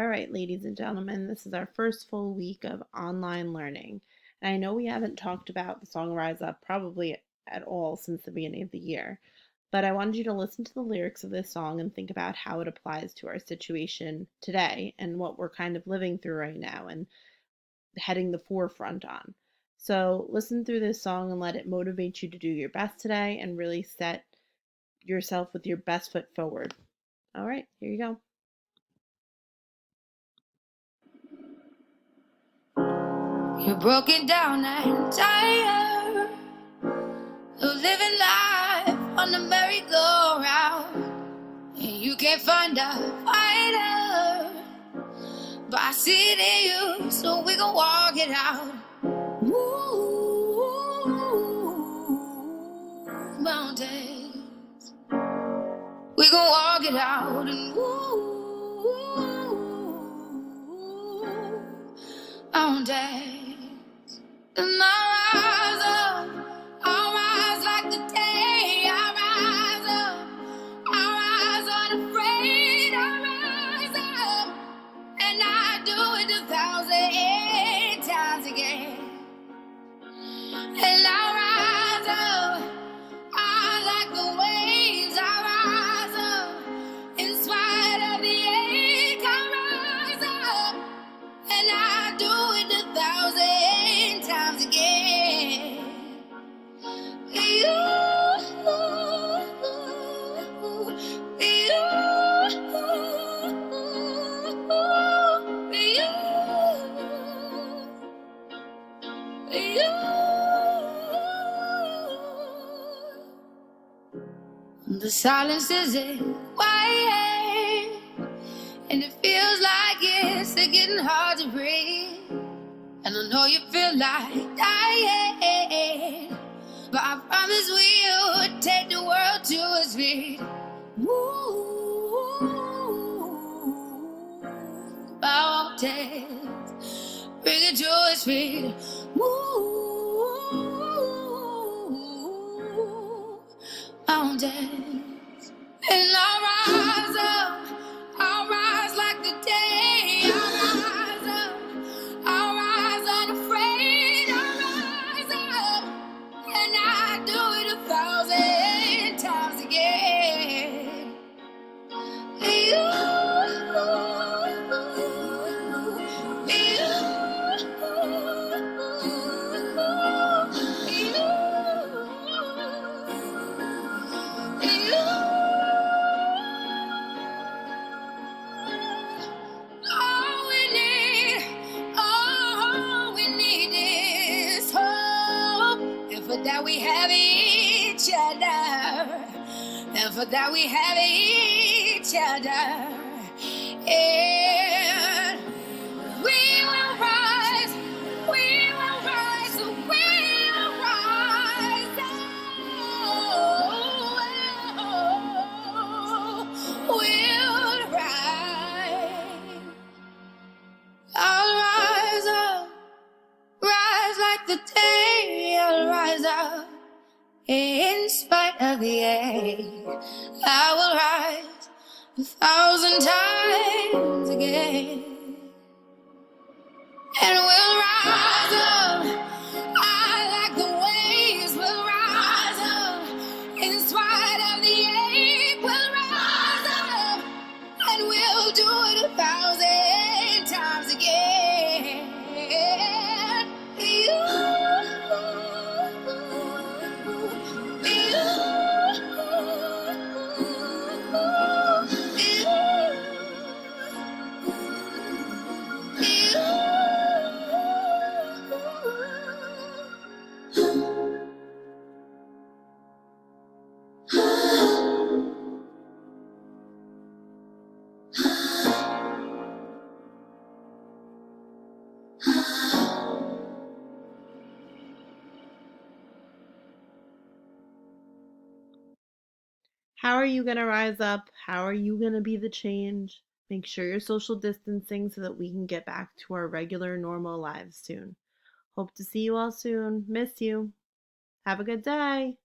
All right, ladies and gentlemen, this is our first full week of online learning. And I know we haven't talked about the song Rise Up probably at all since the beginning of the year, but I wanted you to listen to the lyrics of this song and think about how it applies to our situation today and what we're kind of living through right now and heading the forefront on. So listen through this song and let it motivate you to do your best today and really set yourself with your best foot forward. All right, here you go. You're broken down and tired of living life on the merry-go-round, and you can't find a fighter, but I see it in you, so we gon' walk it out. Move mountains, we gon' walk it out and move mountains. And I'll rise like the day. I'll rise up, I'll rise unafraid. I'll rise up, and I do it 1,000 times again. And I'll rise up, I like the waves. I'll rise up, in spite of the ache. I'll rise up, and I do it 1,000 times again. The silence isn't quiet, and it feels like it's getting hard to breathe. And I know you feel like dying, but I promise we'll take the world to its feet. Move mountains, bring it to its feet. Move mountains, and I'll rise up. I'll rise like the day. I'll rise up, I'll rise unafraid. I'll rise up, and I do it 1,000 times again. All we need is hope, and for that we have each other, and for that we have each other. And we will rise, we will rise, we will rise. Oh, we'll rise. I'll rise up, rise like the day. I'll rise up, in spite of the ache. I will rise 1,000 times again. And we'll rise up, I like the waves. We'll rise up, in spite of the ache. We'll rise up, and we'll do it 1,000 times again. How are you going to rise up? How are you going to be the change? Make sure you're social distancing so that we can get back to our regular, normal lives soon. Hope to see you all soon. Miss you. Have a good day.